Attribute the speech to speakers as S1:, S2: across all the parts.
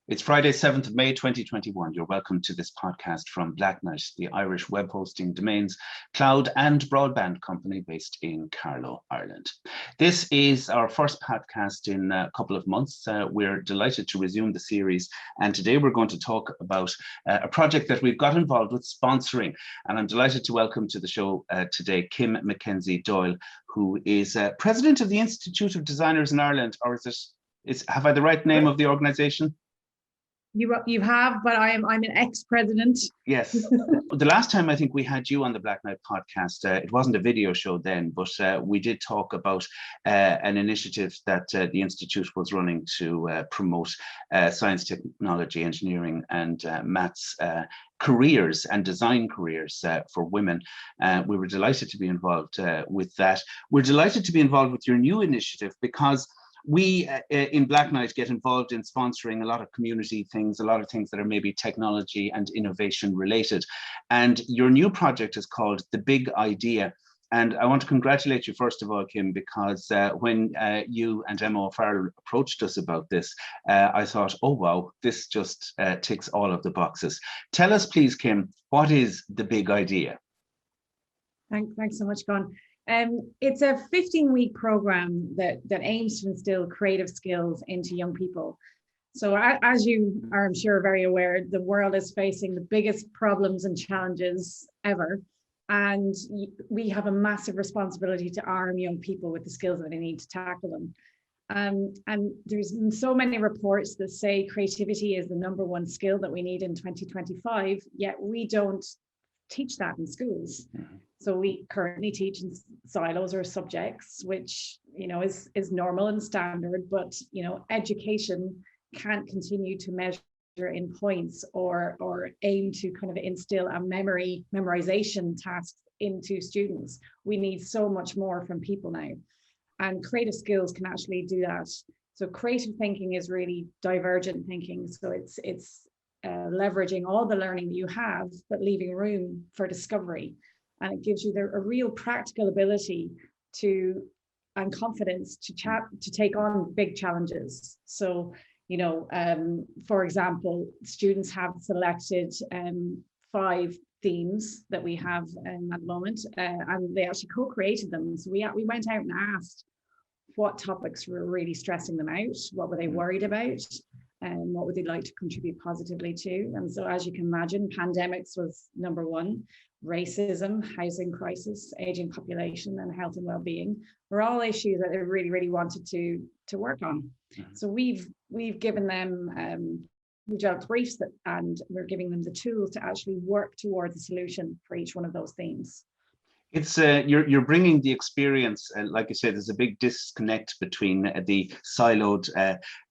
S1: It's Friday, 7th of May, 2021. You're welcome to this podcast from Blacknight, the Irish web hosting domains, cloud and broadband company based in Carlow, Ireland. This is our first podcast in a couple of months. We're delighted to resume the series. And today we're going to talk about a project that we've got involved with sponsoring. And I'm delighted to welcome to the show today, Kim Mackenzie-Doyle, who is president of the Institute of Designers in Ireland, or have I the right name of the organization?
S2: You have, but I'm an ex-president.
S1: Yes. The last time I think we had you on the Blacknight podcast, it wasn't a video show then, but we did talk about an initiative that the Institute was running to promote science, technology, engineering and maths careers and design careers for women. We were delighted to be involved with that. We're delighted to be involved with your new initiative because we in Blacknight get involved in sponsoring a lot of community things, a lot of things that are maybe technology and innovation related. And your new project is called The Big Idea. And I want to congratulate you, first of all, Kim, because when you and Emma O'Farrell approached us about this, I thought, oh, wow, this just ticks all of the boxes. Tell us, please, Kim, what is The Big Idea?
S2: Thanks so much, Con. It's a 15-week program that aims to instill creative skills into young people. So as you are, I'm sure, very aware, the world is facing the biggest problems and challenges ever. And we have a massive responsibility to arm young people with the skills that they need to tackle them. And there's so many reports that say creativity is the #1 skill that we need in 2025, yet we don't teach that in schools. Mm-hmm. So we currently teach in silos or subjects, which, you know, is normal and standard, but, you know, education can't continue to measure in points or aim to kind of instill a memorization task into students. We need so much more from people now, and creative skills can actually do that. So creative thinking is really divergent thinking. So it's leveraging all the learning that you have, but leaving room for discovery. And it gives you a real practical ability and confidence to take on big challenges. So, you know, for example, students have selected 5 themes that we have at the moment, and they actually co-created them. So we went out and asked what topics were really stressing them out, what were they worried about, and what would they like to contribute positively to. And so, as you can imagine, pandemics was #1. Racism, housing crisis, aging population, and health and well-being were all issues that they really, really wanted to work on. Mm-hmm. So we've given them we developed briefs and we're giving them the tools to actually work towards a solution for each one of those themes.
S1: It's you're bringing the experience, like you said, there's a big disconnect between the siloed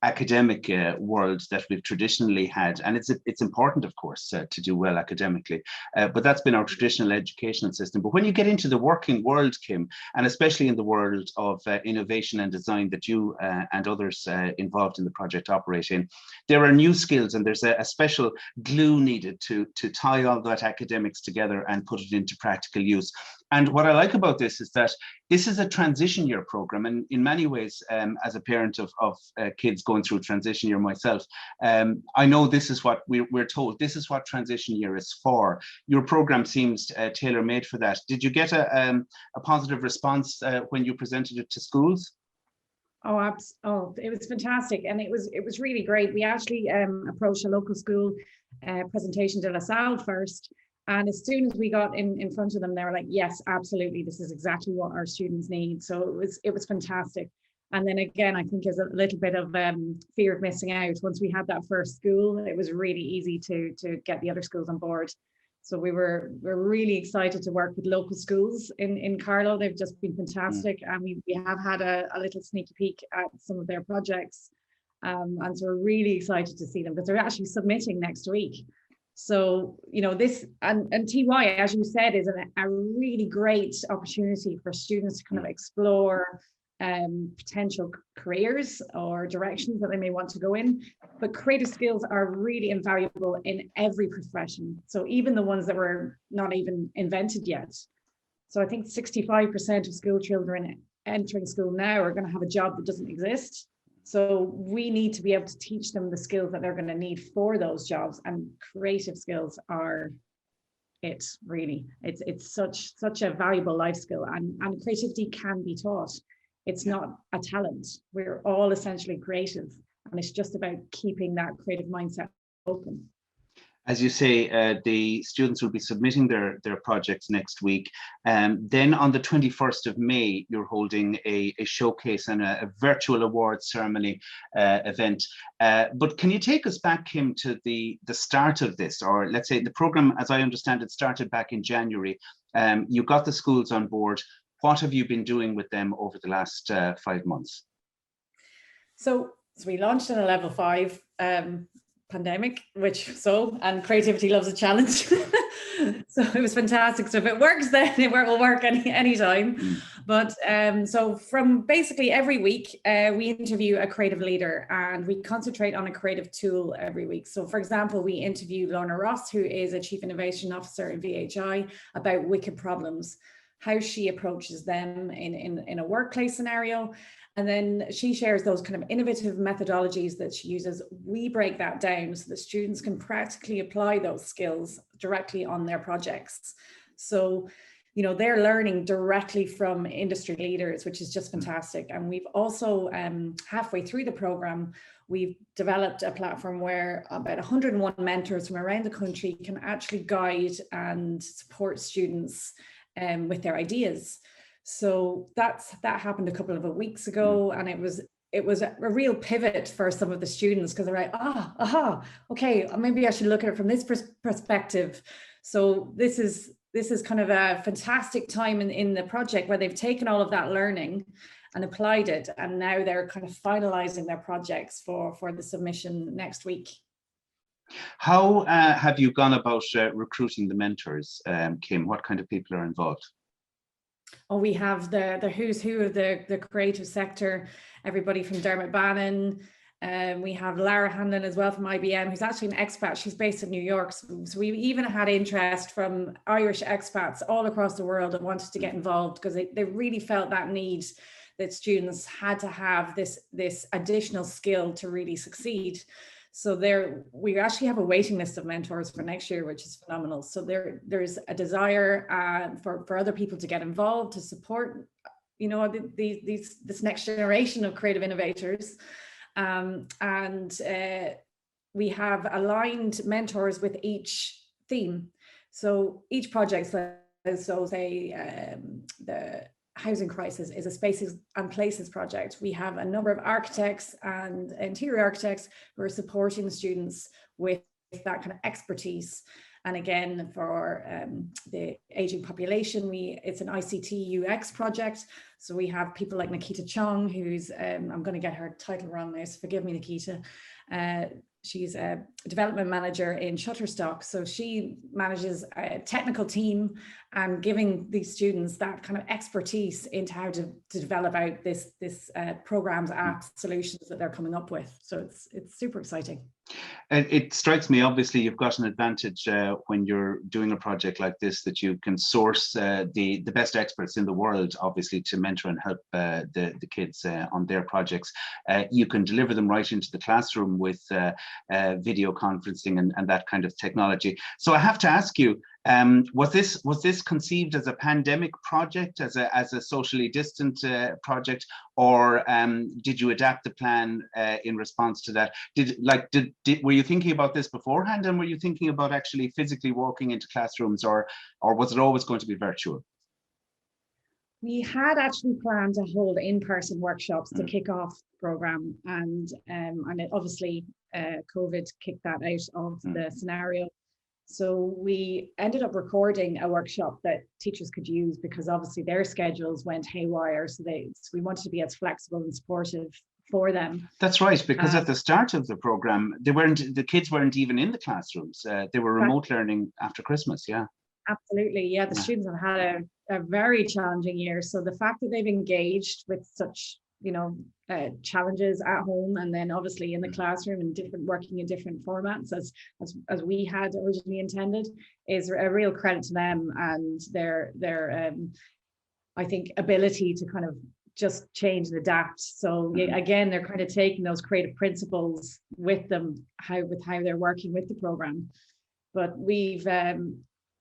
S1: academic world that we've traditionally had, and it's important, of course, to do well academically, but that's been our traditional educational system. But when you get into the working world, Kim, and especially in the world of innovation and design that you and others involved in the project operate in, there are new skills, and there's a special glue needed to tie all that academics together and put it into practical use. And what I like about this is that this is a transition year program. And in many ways, as a parent of kids going through transition year myself, I know this is what we're told. This is what transition year is for. Your program seems tailor-made for that. Did you get a positive response when you presented it to schools?
S2: Oh, it was fantastic. And it was really great. We actually approached a local school, Presentation de la Salle first. And as soon as we got in front of them, they were like, yes, absolutely, this is exactly what our students need. So it was fantastic. And then again, I think there's a little bit of fear of missing out. Once we had that first school, it was really easy to get the other schools on board. So we're really excited to work with local schools in Carlow. They've just been fantastic. And we have had a little sneaky peek at some of their projects. And so we're really excited to see them, because they're actually submitting next week. So, you know, this and TY, as you said, is a really great opportunity for students to kind of explore potential careers or directions that they may want to go in. But creative skills are really invaluable in every profession. So even the ones that were not even invented yet. So I think 65% of school children entering school now are going to have a job that doesn't exist. So we need to be able to teach them the skills that they're going to need for those jobs, and creative skills are it really. It's such a valuable life skill, and creativity can be taught. It's not a talent. We're all essentially creative, and it's just about keeping that creative mindset open.
S1: As you say, the students will be submitting their projects next week. Then on the 21st of May, you're holding a showcase and a virtual awards ceremony event. But can you take us back, Kim, to the start of this, or let's say the program, as I understand it, started back in January. You got the schools on board. What have you been doing with them over the last 5 months?
S2: So we launched in a level 5 pandemic, and creativity loves a challenge. So it was fantastic. So if it works, then it will work anytime. But so from basically every week, we interview a creative leader, and we concentrate on a creative tool every week. So for example, we interviewed Lorna Ross, who is a Chief Innovation Officer in VHI, about wicked problems, how she approaches them in a workplace scenario. And then she shares those kind of innovative methodologies that she uses. We break that down so that students can practically apply those skills directly on their projects. So, they're learning directly from industry leaders, which is just fantastic. And we've also, halfway through the program, we've developed a platform where about 101 mentors from around the country can actually guide and support students with their ideas. So that happened a couple of weeks ago, and it was a real pivot for some of the students, because they're like, okay, maybe I should look at it from this perspective. So this is kind of a fantastic time in the project where they've taken all of that learning and applied it, and now they're kind of finalizing their projects for the submission next week.
S1: How have you gone about recruiting the mentors, Kim? What kind of people are involved?
S2: Oh, we have the who's who of the creative sector, everybody from Dermot Bannon. We have Lara Hanlon as well from IBM, who's actually an expat. She's based in New York. So we even had interest from Irish expats all across the world that wanted to get involved, because they really felt that need, that students had to have this additional skill to really succeed. So we actually have a waiting list of mentors for next year, which is phenomenal. So there's a desire for other people to get involved, to support, this next generation of creative innovators. And we have aligned mentors with each theme. So each project, the housing crisis is a spaces and places project. We have a number of architects and interior architects who are supporting the students with that kind of expertise. And again, for the aging population, it's an ICT UX project. So we have people like Nikita Chong, who's, I'm going to get her title wrong now, so forgive me, Nikita. She's a development manager in Shutterstock. So she manages a technical team and giving these students that kind of expertise into how to develop out this programs, apps, solutions that they're coming up with. So it's super exciting.
S1: It strikes me, obviously, you've got an advantage when you're doing a project like this, that you can source the best experts in the world, obviously, to mentor and help the kids on their projects. You can deliver them right into the classroom with video conferencing and that kind of technology. So I have to ask you, was this conceived as a pandemic project, as a socially distant project, or did you adapt the plan in response to that? Were you thinking about this beforehand, and were you thinking about actually physically walking into classrooms, or was it always going to be virtual?
S2: We had actually planned to hold in-person workshops to kick off the program, and it obviously COVID kicked that out of the scenario. So we ended up recording a workshop that teachers could use, because obviously their schedules went haywire. So we wanted to be as flexible and supportive for them.
S1: That's right, because at the start of the program, the kids weren't even in the classrooms. They were remote learning after Christmas. Yeah. Absolutely.
S2: Yeah, the students have had a very challenging year. So the fact that they've engaged with such, challenges at home, and then obviously in the classroom and working in different formats as we had originally intended, is a real credit to them and their I think ability to kind of just change and adapt. So again, they're kind of taking those creative principles with them, how they're working with the program. But we've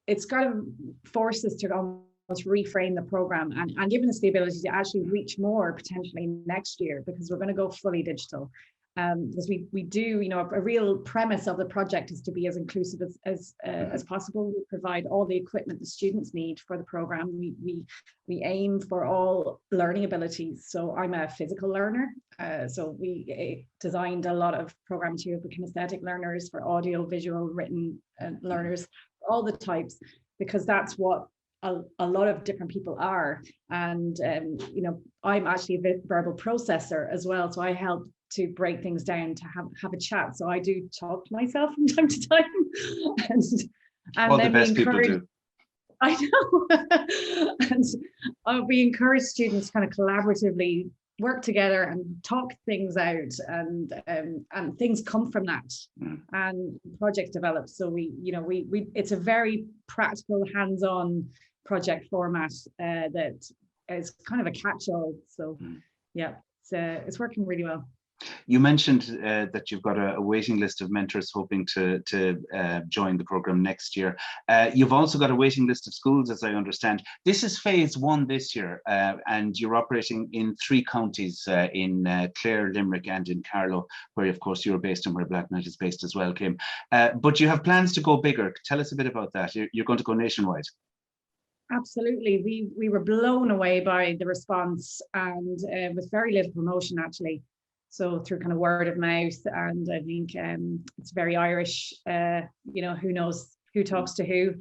S2: it's got to force us to almost reframe the program and given us the ability to actually reach more potentially next year, because we're going to go fully digital. Because we do, a real premise of the project is to be as inclusive as possible. We provide all the equipment the students need for the program. We aim for all learning abilities. So I'm a physical learner. So we designed a lot of program material for kinesthetic learners, for audio, visual, written learners, all the types, because that's what a lot of different people are. And, I'm actually a verbal processor as well. So I help to break things down, to have a chat. So I do talk to myself from time to time. and
S1: all the best people do.
S2: I know. And we encourage students kind of collaboratively work together and talk things out, and things come from that, and projects develop. So we it's a very practical, hands-on project format that is kind of a catch-all. So it's working really well.
S1: You mentioned that you've got a waiting list of mentors hoping to join the program next year. You've also got a waiting list of schools, as I understand. This is phase 1 this year, and you're operating in 3 counties, in Clare, Limerick, and in Carlow, where, of course, you're based and where Blacknight is based as well, Kim. But you have plans to go bigger. Tell us a bit about that. You're going to go nationwide.
S2: Absolutely. We were blown away by the response, and with very little promotion, actually. So through kind of word of mouth, and I think it's very Irish, who knows who talks to who.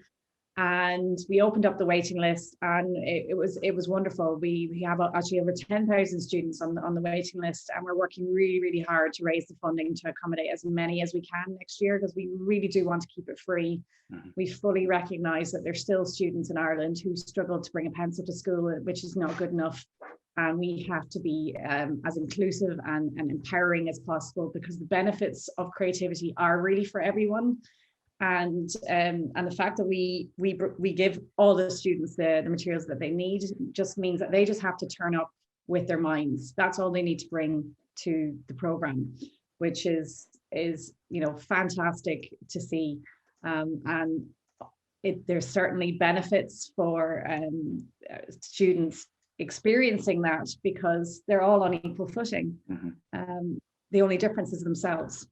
S2: And we opened up the waiting list, and it was wonderful. We have actually over 10,000 students on the waiting list, and we're working really, really hard to raise the funding to accommodate as many as we can next year, because we really do want to keep it free. We fully recognise that there's still students in Ireland who struggle to bring a pencil to school, which is not good enough. And we have to be as inclusive and empowering as possible, because the benefits of creativity are really for everyone. And the fact that we give all the students the materials that they need just means that they just have to turn up with their minds. That's all they need to bring to the program, which is fantastic to see. And there's certainly benefits for students experiencing that, because they're all on equal footing. The only difference is themselves.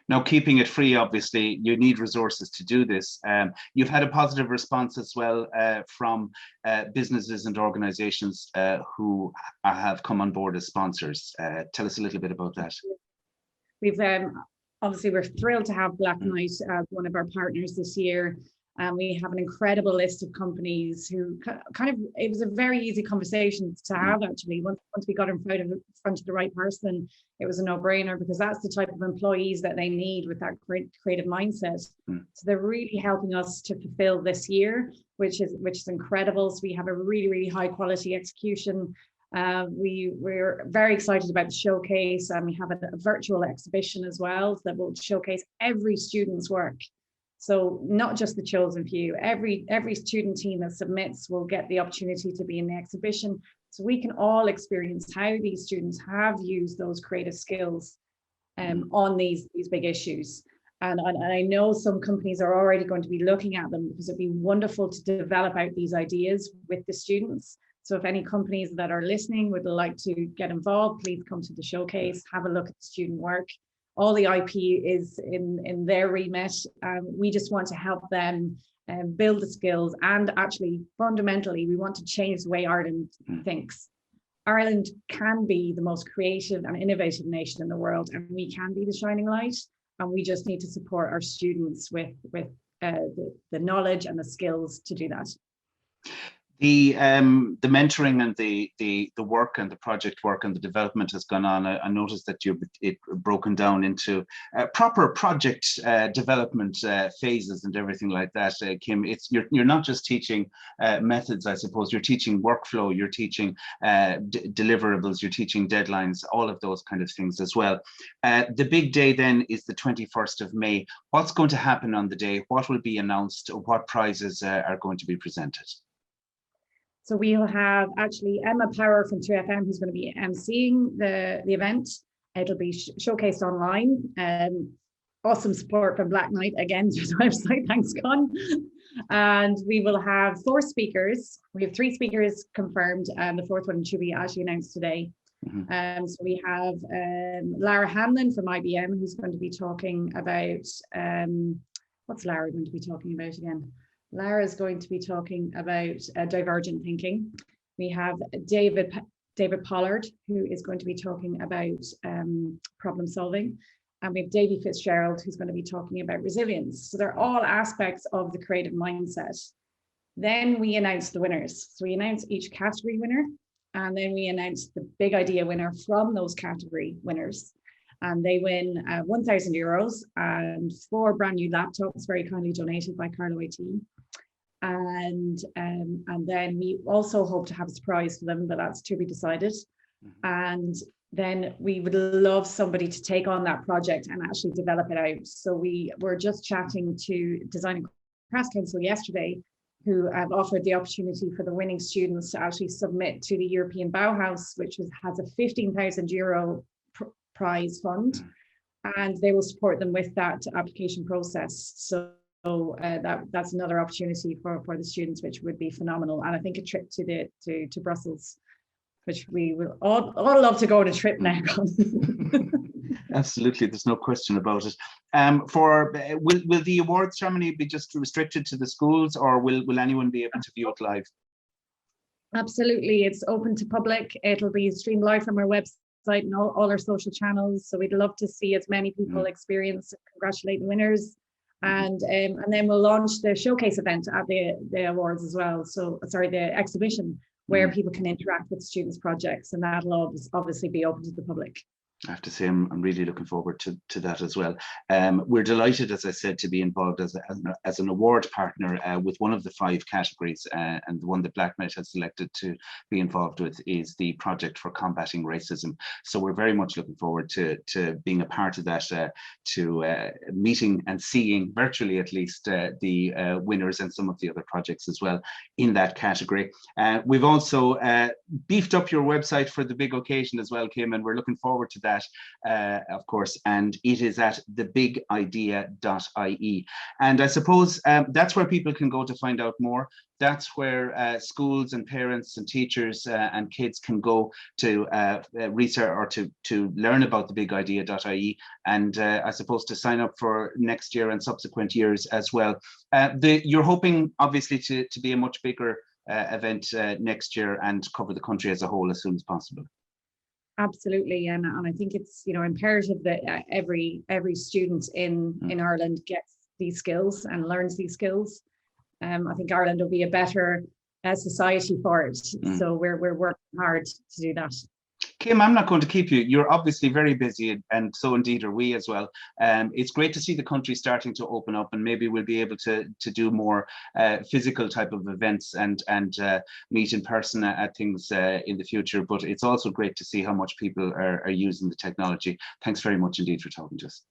S1: Now, keeping it free, obviously, you need resources to do this. You've had a positive response as well from businesses and organisations who have come on board as sponsors. Tell us a little bit about that.
S2: We've obviously, we're thrilled to have Blacknight as one of our partners this year. And we have an incredible list of companies who it was a very easy conversation to have, actually. Once we got in front of the right person, it was a no-brainer, because that's the type of employees that they need with that creative mindset. So they're really helping us to fulfill this year, which is incredible. So we have a really, really high quality execution. We're very excited about the showcase, and we have a virtual exhibition as well that will showcase every student's work. So not just the chosen few, every student team that submits will get the opportunity to be in the exhibition, so we can all experience how these students have used those creative skills on these big issues. And I know some companies are already going to be looking at them, because it'd be wonderful to develop out these ideas with the students. So if any companies that are listening would like to get involved, please come to the showcase, have a look at the student work. All the IP is in their remit. We just want to help them build the skills, and actually fundamentally we want to change the way Ireland thinks. Ireland can be the most creative and innovative nation in the world, and we can be the shining light, and we just need to support our students with the knowledge and the skills to do that.
S1: The mentoring and the work and the project work and the development has gone on. I noticed that it broken down into proper project development phases and everything like that. Kim, you're not just teaching methods, I suppose. You're teaching workflow. You're teaching deliverables. You're teaching deadlines. All of those kind of things as well. The big day then is the 21st of May. What's going to happen on the day? What will be announced? What prizes are going to be presented?
S2: So we'll have actually Emma Power from 2FM who's going to be emceeing the event. It'll be showcased online. Awesome support from Blacknight again through the website. Thanks, Con. And we will have 4 speakers. We have 3 speakers confirmed, and the 4th one should be actually announced today. So we have Lara Hamlin from IBM, who's going to be talking about, what's Lara going to be talking about again? Lara is going to be talking about divergent thinking. We have David Pollard, who is going to be talking about problem solving. And we have Davy Fitzgerald, who's going to be talking about resilience. So they're all aspects of the creative mindset. Then we announce the winners. So we announce each category winner, and then we announce the big idea winner from those category winners. And they win €1,000 and 4 brand new laptops, very kindly donated by Carlow IT. And then we also hope to have a surprise for them, but that's to be decided. And then we would love somebody to take on that project and actually develop it out. So we were just chatting to Design and Crafts Council yesterday, who have offered the opportunity for the winning students to actually submit to the European Bauhaus, which has a €15,000 prize fund, and they will support them with that application process. So that's another opportunity for the students, which would be phenomenal. And I think a trip to Brussels, which we will all love to go on a trip now.
S1: Absolutely, there's no question about it. Will the awards ceremony be just restricted to the schools, or will anyone be able to view it live?
S2: Absolutely, it's open to public. It'll be streamed live from our website and all our social channels. So we'd love to see as many people experience, congratulate the winners. And then we'll launch the showcase event at the awards as well. So, sorry, the exhibition, where people can interact with students' projects, and that'll obviously be open to the public.
S1: I have to say, I'm really looking forward to that as well. We're delighted, as I said, to be involved as an award partner with one of the 5 categories, and the one that Blacknight has selected to be involved with is the Project for Combating Racism. So we're very much looking forward to being a part of that, to meeting and seeing, virtually at least, the winners and some of the other projects as well in that category. We've also beefed up your website for the big occasion as well, Kim, and we're looking forward to that, of course, and it is at thebigidea.ie. And I suppose that's where people can go to find out more. That's where schools and parents and teachers and kids can go to research or to learn about thebigidea.ie, and I suppose to sign up for next year and subsequent years as well. You're hoping, obviously, to be a much bigger event next year and cover the country as a whole as soon as possible.
S2: Absolutely, and I think it's imperative that every student in Ireland gets these skills and learns these skills. I think Ireland will be a better society for it. So we're working hard to do that.
S1: Kim, I'm not going to keep you. You're obviously very busy, and so indeed are we as well. It's great to see the country starting to open up, and maybe we'll be able to do more physical type of events and meet in person at things in the future. But it's also great to see how much people are using the technology. Thanks very much indeed for talking to us.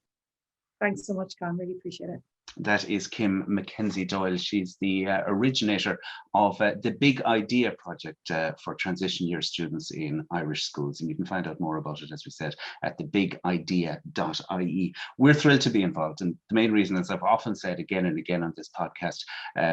S2: Thanks so much, Con. Really appreciate it.
S1: That is Kim Mackenzie-Doyle. She's the originator of the Big Idea project for transition year students in Irish schools. And you can find out more about it, as we said, at thebigidea.ie. We're thrilled to be involved. And the main reason, as I've often said again and again on this podcast,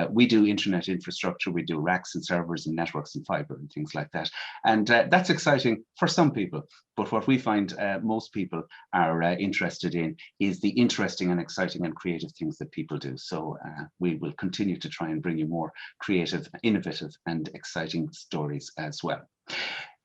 S1: we do internet infrastructure, we do racks and servers and networks and fiber and things like that. And that's exciting for some people. But what we find most people are interested in is the interesting and exciting and creative things that people do. So we will continue to try and bring you more creative, innovative and exciting stories as well.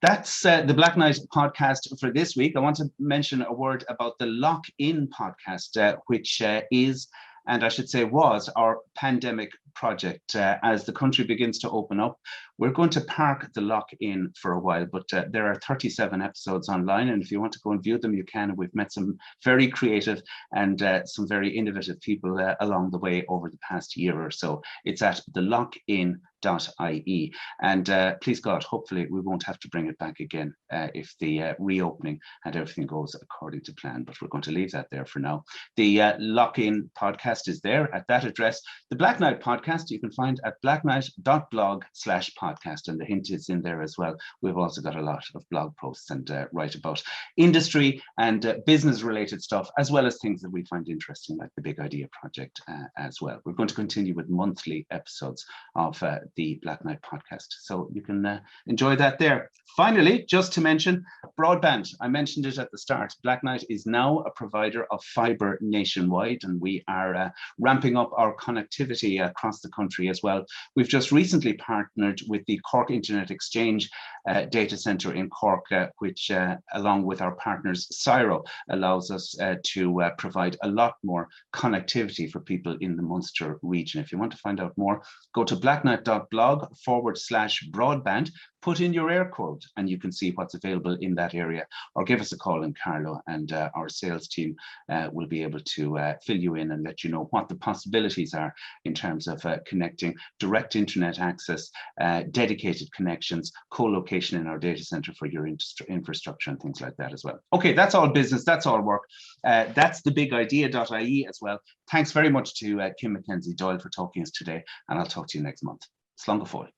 S1: That's the Blacknight podcast for this week. I want to mention a word about the Lock-In podcast, which is, and I should say was, our pandemic project. As the country begins to open up, we're going to park the Lock-In for a while, but there are 37 episodes online, and if you want to go and view them, you can. We've met some very creative and some very innovative people along the way over the past year or so. It's at thelockin.ie. blacknight.ie. And please God, hopefully we won't have to bring it back again if the reopening and everything goes according to plan, but we're going to leave that there for now. The lock-in podcast is there at that address. The Blacknight Podcast you can find at blacknight.blog/podcast, and the hint is in there as well. We've also got a lot of blog posts and write about industry and business related stuff, as well as things that we find interesting, like the Big Idea Project as well. We're going to continue with monthly episodes of the Blacknight Podcast, so you can enjoy that there. Finally, just to mention broadband. I mentioned it at the start. Blacknight is now a provider of fibre nationwide, and we are ramping up our connectivity across the country as well. We've just recently partnered with the Cork Internet Exchange data centre in Cork, which along with our partners Cyro allows us to provide a lot more connectivity for people in the Munster region. If you want to find out more, go to blacknight.blog/broadband, put in your air code, and you can see what's available in that area, or give us a call in Carlow, and our sales team will be able to fill you in and let you know what the possibilities are in terms of connecting direct internet access, dedicated connections, co-location in our data center for your infrastructure and things like that as well. Okay, that's all business, that's all work. That's the bigidea.ie as well. Thanks very much to Kim Mackenzie-Doyle for talking to us today, and I'll talk to you next month. Slán go fóill.